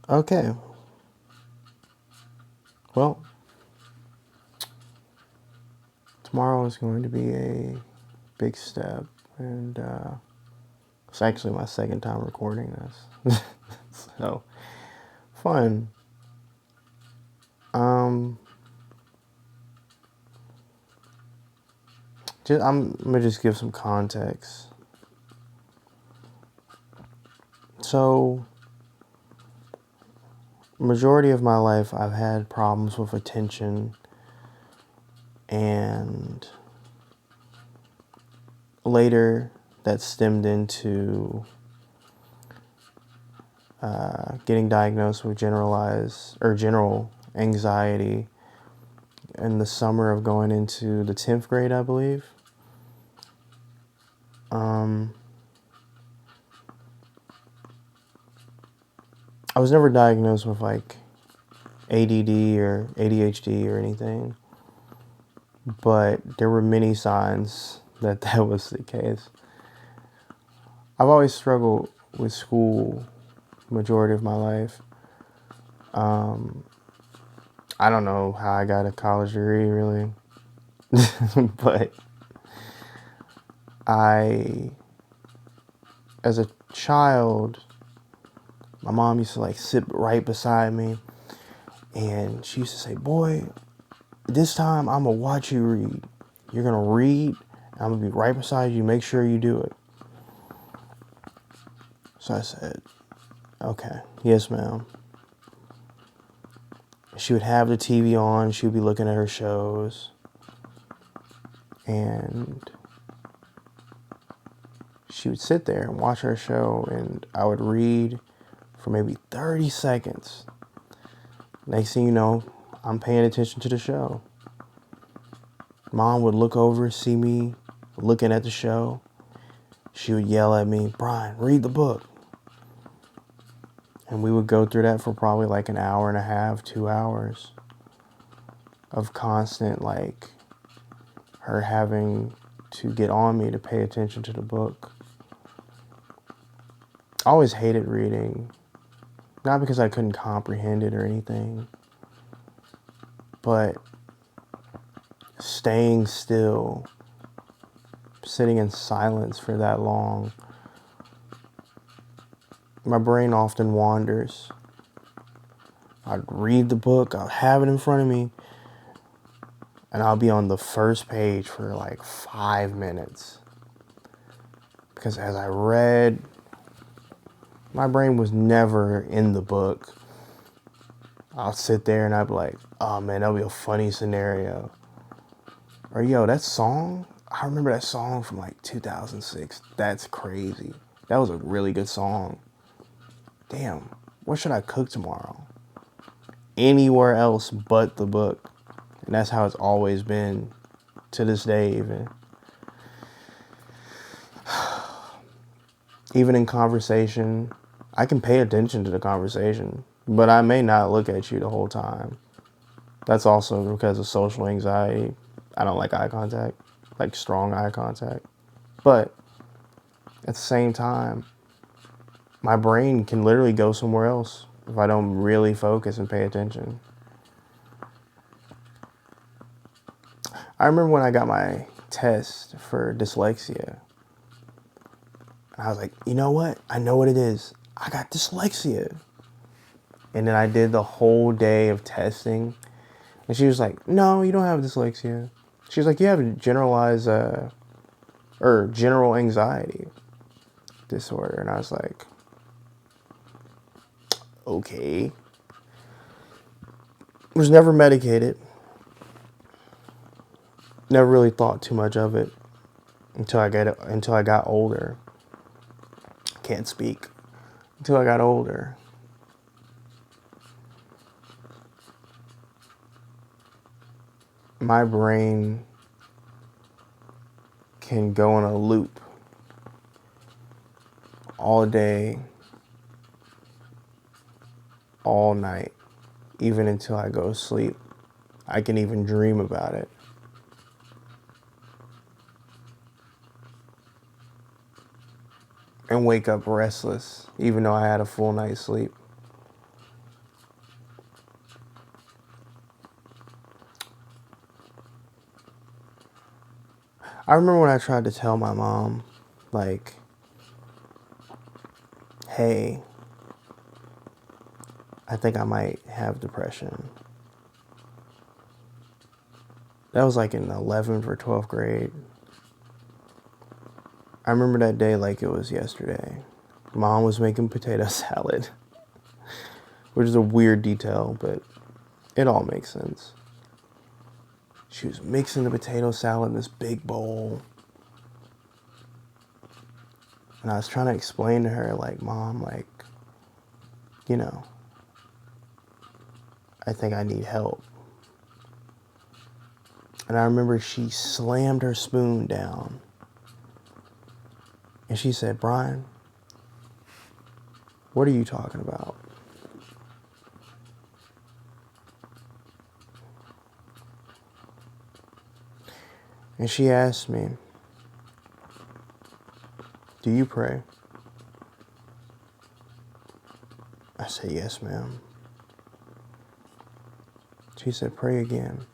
Okay, well, tomorrow is going to be a big step, and it's actually my second time recording this. So, fun. Um, I'm gonna just give some context. So, majority of my life, I've had problems with attention, and later that stemmed into getting diagnosed with general anxiety in the summer of going into the 10th grade, I believe. I was never diagnosed with like ADD or ADHD or anything, but there were many signs that that was the case. I've always struggled with school majority of my life. I don't know how I got a college degree really, but I, as a child, my mom used to like sit right beside me, and she used to say, "Boy, this time I'm gonna watch you read. You're gonna read, and I'm gonna be right beside you. Make sure you do it." So I said, "Okay, yes, ma'am." She would have the TV on. She would be looking at her shows, and she would sit there and watch her show, and I would read for maybe 30 seconds. Next thing you know, I'm paying attention to the show. Mom would look over, see me looking at the show. She would yell at me, "Brian, read the book." And we would go through that for probably like an hour and a half, 2 hours of constant, like, her having to get on me to pay attention to the book. I always hated reading, not because I couldn't comprehend it or anything, but staying still, sitting in silence for that long, my brain often wanders. I'd read the book, I'll have it in front of me, and I'll be on the first page for like 5 minutes. Because as I read, my brain was never in the book. I'll sit there and I'd be like, "Oh man, that'll be a funny scenario." Or, "Yo, that song, I remember that song from like 2006. That's crazy. That was a really good song. Damn, what should I cook tomorrow?" Anywhere else but the book. And that's how it's always been to this day, even. Even in conversation, I can pay attention to the conversation, but I may not look at you the whole time. That's also because of social anxiety. I don't like eye contact, like strong eye contact. But at the same time, my brain can literally go somewhere else if I don't really focus and pay attention. I remember when I got my test for dyslexia, and I was like, "You know what? I know what it is. I got dyslexia." And then I did the whole day of testing. And she was like, "No, you don't have dyslexia." She was like, "You have generalized, or general anxiety disorder." And I was like, "Okay." Was never medicated. Never really thought too much of it until I got older. Can't speak. Until I got older. My brain can go in a loop all day, all night, even until I go to sleep. I can even dream about it. And wake up restless, even though I had a full night's sleep. I remember when I tried to tell my mom, like, hey, I think I might have depression. That was like in 11th or 12th grade. I remember that day like it was yesterday. Mom was making potato salad, which is a weird detail, but it all makes sense. She was mixing the potato salad in this big bowl. And I was trying to explain to her, like, Mom, like, you know, I think I need help. And I remember she slammed her spoon down. And she said, Brian, what are you talking about? And she asked me, do you pray? I said, yes, ma'am. She said, pray again.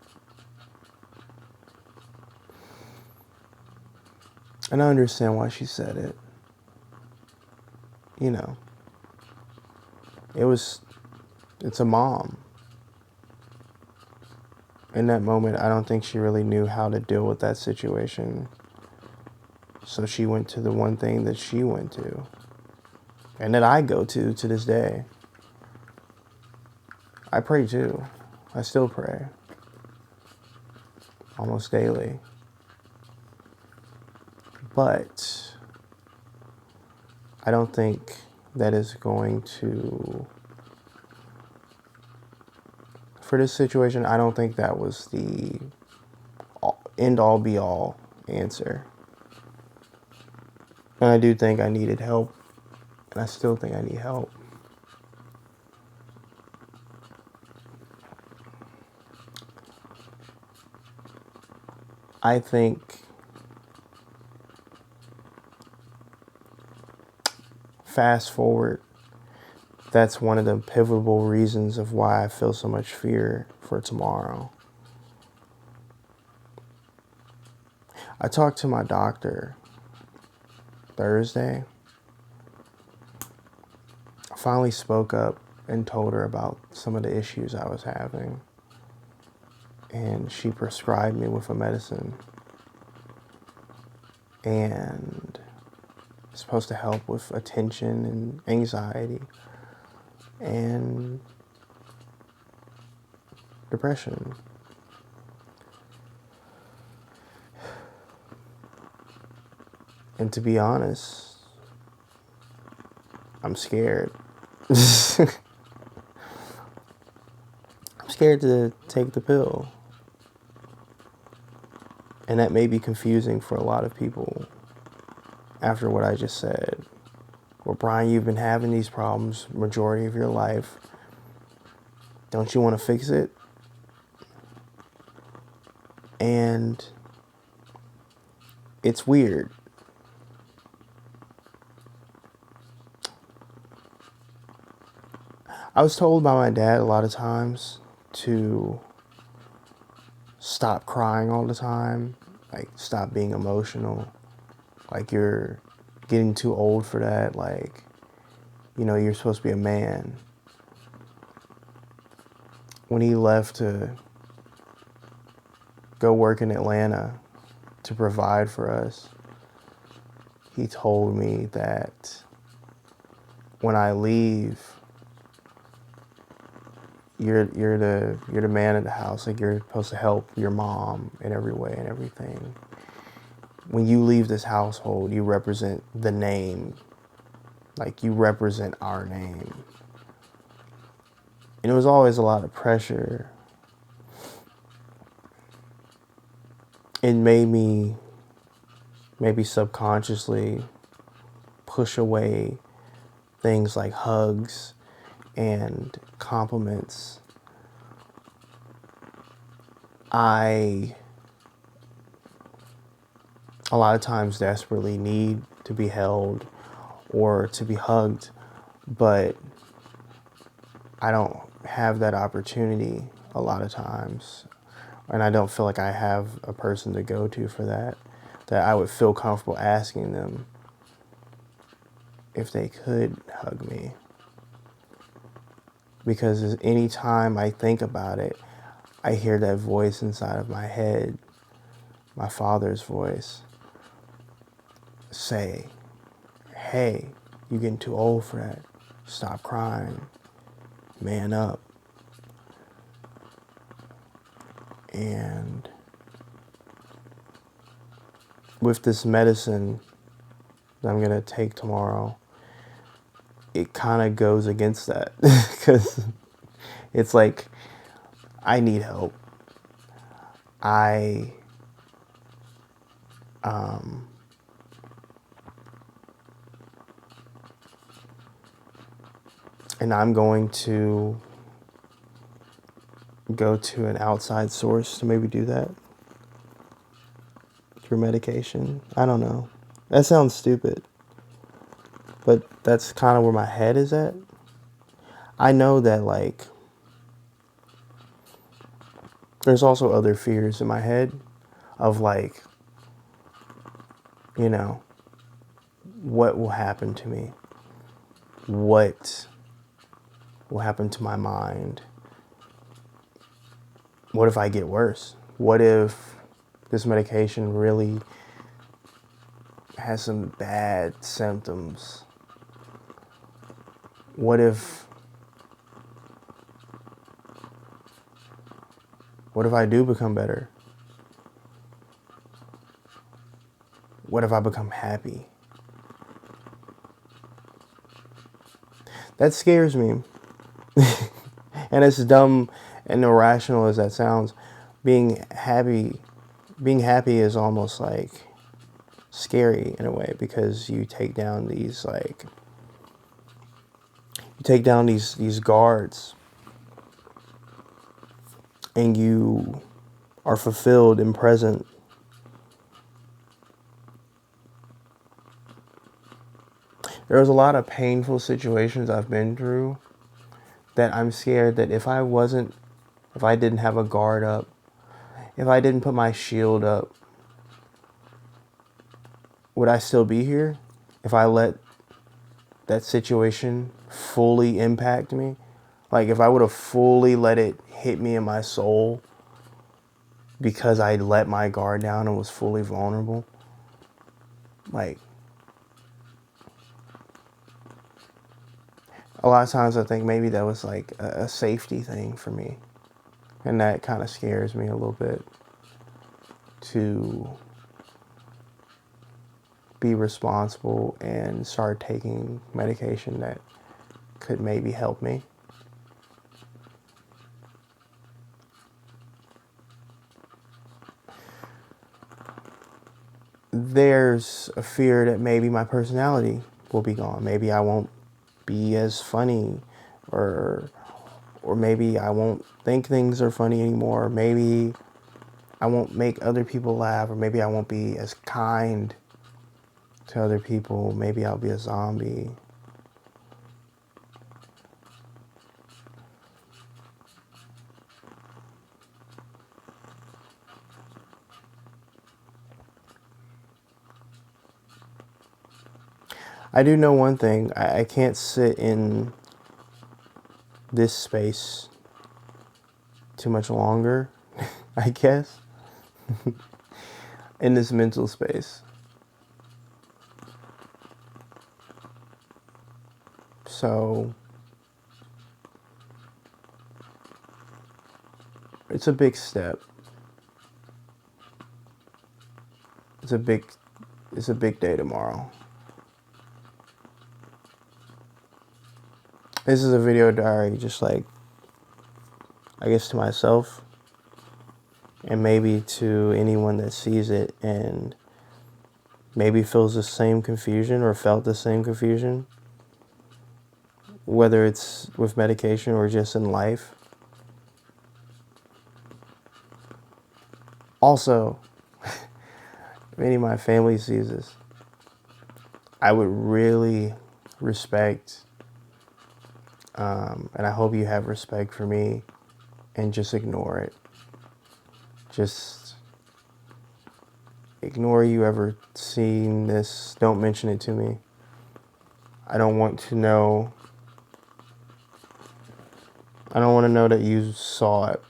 And I understand why she said it. You know, it's a mom. In that moment, I don't think she really knew how to deal with that situation. So she went to the one thing that she went to, and that I go to this day. I pray too. I still pray. Almost daily. But I don't think that is going to, for this situation, I don't think that was the end all be all answer. And I do think I needed help, and I still think I need help. I think fast forward, that's one of the pivotal reasons of why I feel so much fear for tomorrow. I talked to my doctor Thursday. I finally spoke up and told her about some of the issues I was having. And she prescribed me with a medicine. And it's supposed to help with attention and anxiety and depression. And to be honest, I'm scared. I'm scared to take the pill. And that may be confusing for a lot of people after what I just said. Well, Brian, you've been having these problems majority of your life. Don't you want to fix it? And it's weird. I was told by my dad a lot of times to stop crying all the time, like stop being emotional, like you're getting too old for that, like, you know, you're supposed to be a man. When he left to go work in Atlanta to provide for us, he told me that when I leave, you're the man of the house. Like, you're supposed to help your mom in every way and everything. When you leave this household, you represent the name. Like, you represent our name. And it was always a lot of pressure. It made me maybe subconsciously push away things like hugs and compliments. I, a lot of times, desperately need to be held or to be hugged, but I don't have that opportunity a lot of times, and I don't feel like I have a person to go to for that. that I would feel comfortable asking them if they could hug me. Because any time I think about it, I hear that voice inside of my head, my father's voice, say, hey, you're getting too old for that. Stop crying. Man up. And with this medicine that I'm going to take tomorrow, it kind of goes against that. Because it's like, I need help. And I'm going to go to an outside source to maybe do that through medication. I don't know. That sounds stupid, but that's kind of where my head is at. I know that, like, there's also other fears in my head of, like, you know, what will happen to me? What will happen to my mind? What if I get worse? What if this medication really has some bad symptoms? What if I do become better? What if I become happy? That scares me. And as dumb and irrational as that sounds, being happy is almost like scary in a way, because you take down these guards, and you are fulfilled and present. There was a lot of painful situations I've been through that I'm scared that if I didn't have a guard up, if I didn't put my shield up, would I still be here? If I let that situation fully impact me? Like, if I would have fully let it hit me in my soul because I let my guard down and was fully vulnerable? Like, a lot of times I think maybe that was like a safety thing for me. And that kind of scares me a little bit, to be responsible and start taking medication that could maybe help me. There's a fear that maybe my personality will be gone. Maybe I won't be as funny, or maybe I won't think things are funny anymore. Maybe I won't make other people laugh, or maybe I won't be as kind to other people. Maybe I'll be a zombie. I do know one thing. I can't sit in this space too much longer, I guess, in this mental space. So it's a big step. It's a big day tomorrow. This is a video diary, just like, I guess, to myself, and maybe to anyone that sees it and maybe feels the same confusion or felt the same confusion, whether it's with medication or just in life. Also, if any of my family sees this, I would really respect, and I hope you have respect for me, and just ignore it. ignore you ever seeing this. Don't mention it to me. I don't want to know. I don't want to know that you saw it.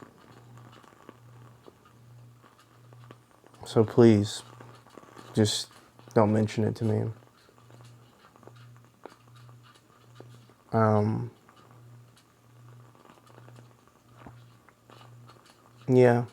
So please, just don't mention it to me. Yeah.